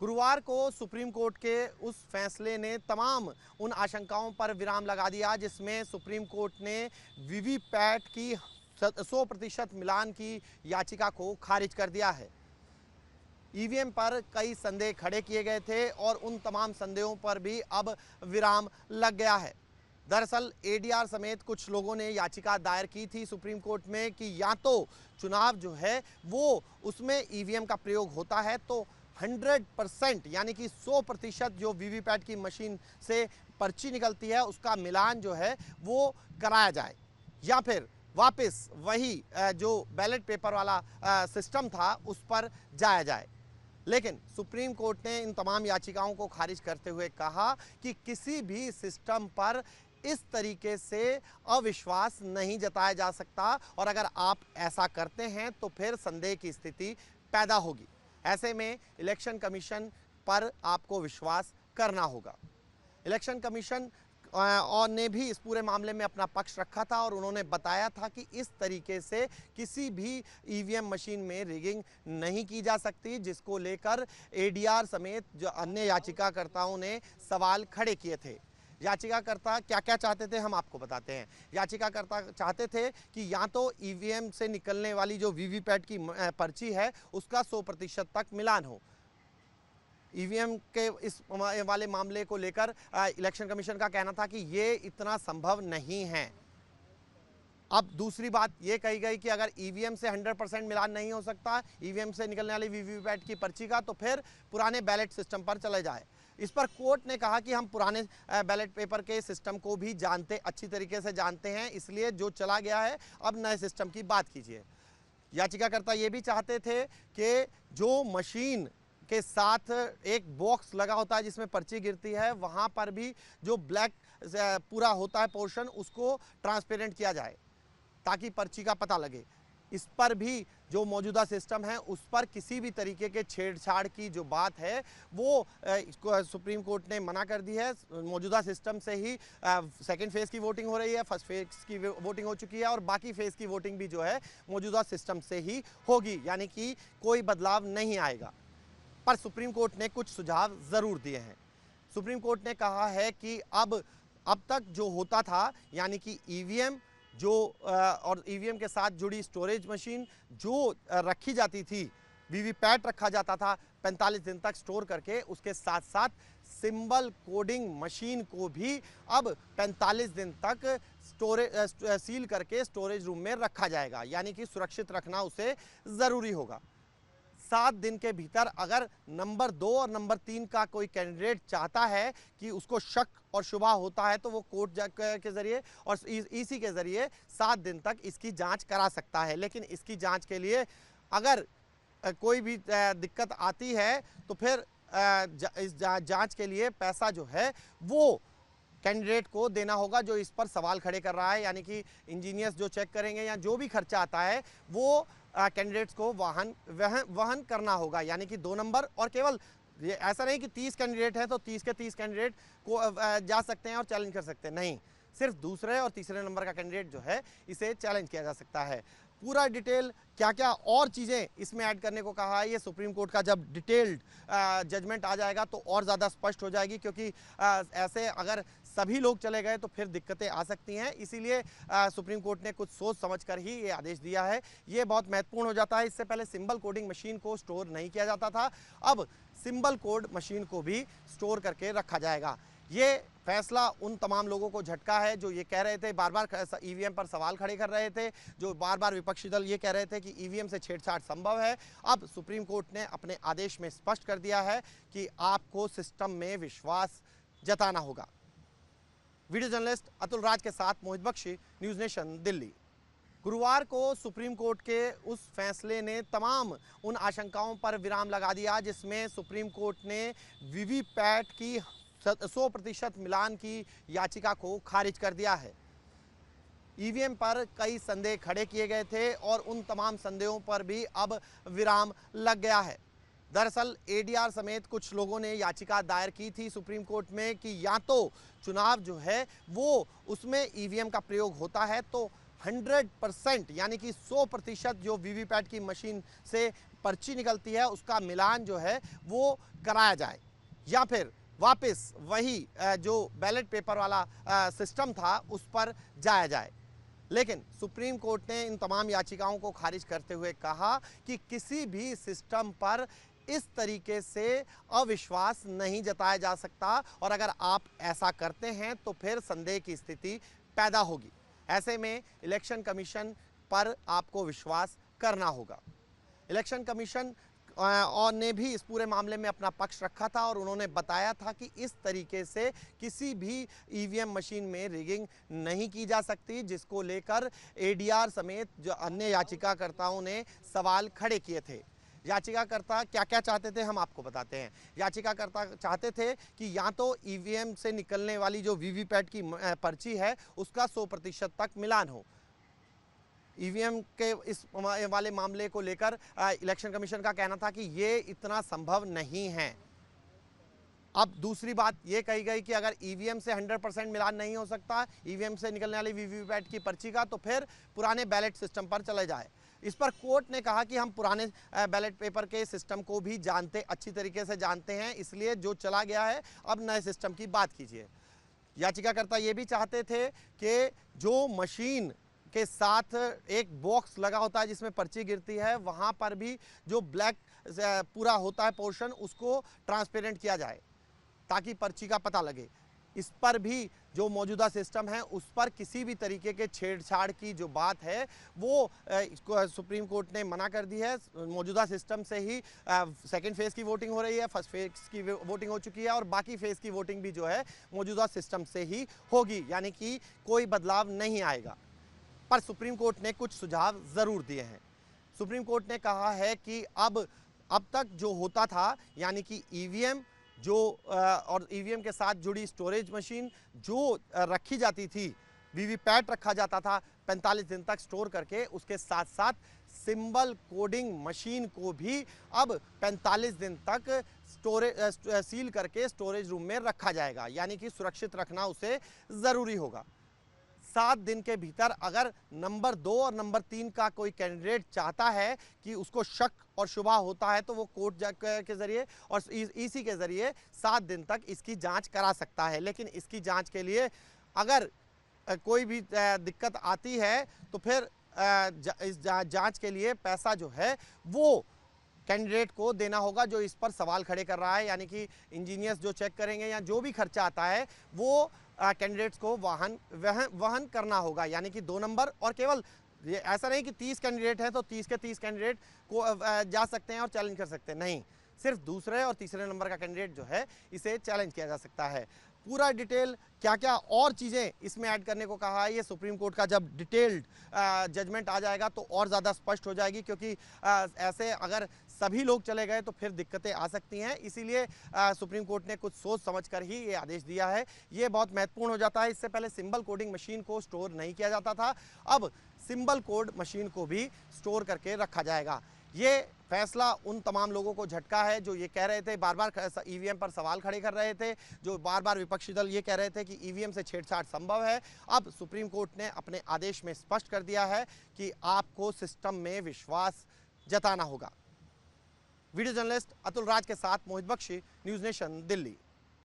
गुरुवार को supreme court के उस फैसले ने तमाम उन आशंकाओं पर विराम लगा दिया जिसमें सुप्रीम कोर्ट ने वीवीपैट की 100% मिलान की याचिका को खारिज कर दिया है। ईवीएम पर कई संदेह खड़े किए गए थे और उन तमाम संदेहों पर भी अब विराम लग गया है। दरअसल एडीआर समेत कुछ लोगों ने याचिका दायर की थी सुप्रीम कोर्ट में कि या तो चुनाव जो है वो उसमें ईवीएम का प्रयोग होता है तो 100% यानी कि 100% जो वीवीपैट की मशीन से पर्ची निकलती है उसका मिलान जो है वो कराया जाए, या फिर वापस वही जो बैलेट पेपर वाला सिस्टम था उस पर जाया जाए। लेकिन सुप्रीम कोर्ट ने इन तमाम याचिकाओं को खारिज करते हुए कहा कि किसी भी सिस्टम पर इस तरीके से अविश्वास नहीं जताया जा सकता और अगर आप ऐसा करते हैं तो फिर संदेह की स्थिति पैदा होगी। ऐसे में इलेक्शन कमीशन पर आपको विश्वास करना होगा। इलेक्शन कमीशन और ने भी इस पूरे मामले में अपना पक्ष रखा था और उन्होंने बताया था कि इस तरीके से किसी भी ईवीएम मशीन में रिगिंग नहीं की जा सकती, जिसको लेकर एडीआर समेत जो अन्य याचिकाकर्ताओं ने सवाल खड़े किए थे। याचिकाकर्ता क्या क्या चाहते थे हम आपको बताते हैं। याचिकाकर्ता चाहते थे कि या तो ईवीएम से निकलने वाली जो वीवीपैट की पर्ची है उसका 100% तक मिलान हो। ईवीएम के इस वाले मामले को लेकर इलेक्शन कमीशन का कहना था कि ये इतना संभव नहीं है। अब दूसरी बात ये कही गई कि अगर ईवीएम से 100% मिलान नहीं हो सकता ईवीएम से निकलने वाली वीवीपैट की पर्ची का, तो फिर पुराने बैलेट सिस्टम पर चले जाए। इस पर कोर्ट ने कहा कि हम पुराने बैलेट पेपर के सिस्टम को भी अच्छी तरीके से जानते हैं, इसलिए जो चला गया है अब नए सिस्टम की बात कीजिए। याचिकाकर्ता ये भी चाहते थे कि जो मशीन के साथ एक बॉक्स लगा होता है जिसमें पर्ची गिरती है, वहां पर भी जो ब्लैक पूरा होता है पोर्शन उसको ट्रांसपेरेंट किया जाए ताकि पर्ची का पता लगे। इस पर भी जो मौजूदा सिस्टम है उस पर किसी भी तरीके के छेड़छाड़ की जो बात है वो सुप्रीम कोर्ट ने मना कर दी है। मौजूदा सिस्टम से ही सेकंड फेज़ की वोटिंग हो रही है, फर्स्ट फेज़ की वोटिंग हो चुकी है और बाकी फेज़ की वोटिंग भी जो है मौजूदा सिस्टम से ही होगी, यानी कि कोई बदलाव नहीं आएगा। पर सुप्रीम कोर्ट ने कुछ सुझाव ज़रूर दिए हैं। सुप्रीम कोर्ट ने कहा है कि अब तक जो होता था यानी कि ईवीएम जो और ईवीएम के साथ जुड़ी स्टोरेज मशीन जो रखी जाती थी, वीवीपैट रखा जाता था 45 दिन तक स्टोर करके, उसके साथ साथ सिंबल कोडिंग मशीन को भी अब 45 दिन तक सील करके स्टोरेज रूम में रखा जाएगा, यानी कि सुरक्षित रखना उसे ज़रूरी होगा। 7 दिन के भीतर अगर नंबर 2 और नंबर 3 का कोई कैंडिडेट चाहता है कि उसको शक और शुबा होता है तो वो कोर्ट के जरिए और ईसी के जरिए 7 दिन तक इसकी जांच करा सकता है। लेकिन इसकी जांच के लिए अगर कोई भी दिक्कत आती है तो फिर इस जांच के लिए पैसा जो है वो कैंडिडेट को देना होगा जो इस पर सवाल खड़े कर रहा है, यानी कि इंजीनियर्स जो चेक करेंगे या जो भी खर्चा आता है वो कैंडिडेट्स को वहन करना होगा, यानी कि 2 नंबर। और केवल ये ऐसा नहीं कि 30 कैंडिडेट हैं तो 30 के 30 कैंडिडेट को जा सकते हैं और चैलेंज कर सकते हैं, नहीं, सिर्फ दूसरे और तीसरे नंबर का कैंडिडेट जो है इसे चैलेंज किया जा सकता है। पूरा डिटेल क्या क्या और चीज़ें इसमें ऐड करने को कहा है, ये सुप्रीम कोर्ट का जब डिटेल्ड जजमेंट आ जाएगा तो और ज़्यादा स्पष्ट हो जाएगी, क्योंकि ऐसे अगर सभी लोग चले गए तो फिर दिक्कतें आ सकती हैं। इसीलिए सुप्रीम कोर्ट ने कुछ सोच समझकर ही ये आदेश दिया है। ये बहुत महत्वपूर्ण हो जाता है। इससे पहले सिंबल कोडिंग मशीन को स्टोर नहीं किया जाता था, अब सिंबल कोड मशीन को भी स्टोर करके रखा जाएगा। ये फैसला उन तमाम लोगों को झटका है जो ये कह रहे थे, बार बार ईवीएम पर सवाल खड़े कर रहे थे, जो बार बार विपक्षी दल ये कह रहे थे कि ईवीएम से छेड़छाड़ संभव है। अब सुप्रीम कोर्ट ने अपने आदेश में स्पष्ट कर दिया है कि आपको सिस्टम में विश्वास जताना होगा। वीडियो जर्नलिस्ट अतुल राज के साथ मोहित बख्शी, न्यूज़ नेशन, दिल्ली। गुरुवार को सुप्रीम कोर्ट के उस फैसले ने तमाम उन आशंकाओं पर विराम लगा दिया जिसमें सुप्रीम कोर्ट ने वीवीपैट की 100% मिलान की याचिका को खारिज कर दिया है। ईवीएम पर कई संदेह खड़े किए गए थे और उन तमाम संदेहों पर भी अब विराम लग गया है। दरअसल एडीआर समेत कुछ लोगों ने याचिका दायर की थी सुप्रीम कोर्ट में कि या तो चुनाव जो है वो उसमें ईवीएम का प्रयोग होता है तो 100% यानी कि 100% जो वीवीपैट की मशीन से पर्ची निकलती है उसका मिलान जो है वो कराया जाए, या फिर वापस वही जो बैलेट पेपर वाला सिस्टम था उस पर जाया जाए। लेकिन सुप्रीम कोर्ट ने इन तमाम याचिकाओं को खारिज करते हुए कहा कि किसी भी सिस्टम पर इस तरीके से अविश्वास नहीं जताया जा सकता, और अगर आप ऐसा करते हैं तो फिर संदेह की स्थिति पैदा होगी। ऐसे में इलेक्शन कमीशन पर आपको विश्वास करना होगा। इलेक्शन कमीशन और ने भी इस पूरे मामले में अपना पक्ष रखा था और उन्होंने बताया था कि इस तरीके से किसी भी ईवीएम मशीन में रिगिंग नहीं की जा सकती, जिसको लेकर एडीआर समेत जो अन्य याचिकाकर्ताओं ने सवाल खड़े किए थे। याचिकाकर्ता क्या क्या चाहते थे हम आपको बताते हैं। याचिकाकर्ता चाहते थे कि या तो ईवीएम से निकलने वाली जो वीवीपैट की पर्ची है उसका 100% तक मिलान हो। ईवीएम के इस वाले मामले को लेकर इलेक्शन कमीशन का कहना था कि ये इतना संभव नहीं है। अब दूसरी बात ये कही गई कि अगर ईवीएम से 100% मिलान नहीं हो सकता ईवीएम से निकलने वाली वीवीपैट की पर्ची का, तो फिर पुराने बैलेट सिस्टम पर चले जाए। इस पर कोर्ट ने कहा कि हम पुराने बैलेट पेपर के सिस्टम को भी अच्छी तरीके से जानते हैं, इसलिए जो चला गया है अब नए सिस्टम की बात कीजिए। याचिकाकर्ता ये भी चाहते थे कि जो मशीन के साथ एक बॉक्स लगा होता है जिसमें पर्ची गिरती है, वहां पर भी जो ब्लैक पूरा होता है पोर्शन उसको ट्रांसपेरेंट किया जाए ताकि पर्ची का पता लगे। इस पर भी जो मौजूदा सिस्टम है उस पर किसी भी तरीके के छेड़छाड़ की जो बात है वो सुप्रीम कोर्ट ने मना कर दी है। मौजूदा सिस्टम से ही सेकंड फेज की वोटिंग हो रही है, फर्स्ट फेज की वोटिंग हो चुकी है और बाकी फेज की वोटिंग भी जो है मौजूदा सिस्टम से ही होगी, यानी कि कोई बदलाव नहीं आएगा। पर सुप्रीम कोर्ट ने कुछ सुझाव जरूर दिए हैं। सुप्रीम कोर्ट ने कहा है कि अब तक जो होता था, यानी कि ईवीएम जो और ईवीएम के साथ जुड़ी स्टोरेज मशीन जो रखी जाती थी, वीवीपैट रखा जाता था 45 दिन तक स्टोर करके, उसके साथ साथ सिंबल कोडिंग मशीन को भी अब 45 दिन तक सील करके स्टोरेज रूम में रखा जाएगा, यानी कि सुरक्षित रखना उसे ज़रूरी होगा। 7 दिन के भीतर अगर नंबर 2 और नंबर 3 का कोई कैंडिडेट चाहता है कि उसको शक और शुबा होता है तो वो कोर्ट के जरिए और ईसी के जरिए 7 दिन तक इसकी जांच करा सकता है। लेकिन इसकी जांच के लिए अगर कोई भी दिक्कत आती है तो फिर इस जांच के लिए पैसा जो है वो कैंडिडेट को देना होगा जो इस पर सवाल खड़े कर रहा है, यानी कि इंजीनियर्स जो चेक करेंगे या जो भी खर्चा आता है वो कैंडिडेट्स को वहन करना होगा। यानी कि 2 नंबर, और केवल ये ऐसा नहीं कि 30 कैंडिडेट हैं तो 30 के 30 कैंडिडेट को जा सकते हैं और चैलेंज कर सकते हैं, नहीं, सिर्फ दूसरे और तीसरे नंबर का कैंडिडेट जो है इसे चैलेंज किया जा सकता है। पूरा डिटेल क्या क्या और चीज़ें इसमें ऐड करने को कहा है, ये सुप्रीम कोर्ट का जब डिटेल्ड जजमेंट आ जाएगा तो और ज़्यादा स्पष्ट हो जाएगी, क्योंकि ऐसे अगर सभी लोग चले गए तो फिर दिक्कतें आ सकती हैं। इसीलिए सुप्रीम कोर्ट ने कुछ सोच समझकर ही ये आदेश दिया है। ये बहुत महत्वपूर्ण हो जाता है। इससे पहले सिंबल कोडिंग मशीन को स्टोर नहीं किया जाता था, अब सिंबल कोड मशीन को भी स्टोर करके रखा जाएगा। ये फैसला उन तमाम लोगों को झटका है जो ये कह रहे थे, बार बार ईवीएम पर सवाल खड़े कर रहे थे, जो बार बार विपक्षी दल ये कह रहे थे कि ईवीएम से छेड़छाड़ संभव है। अब सुप्रीम कोर्ट ने अपने आदेश में स्पष्ट कर दिया है कि आपको सिस्टम में विश्वास जताना होगा। वीडियो जर्नलिस्ट अतुल राज के साथ मोहित बख्शी, न्यूज़ नेशन, दिल्ली।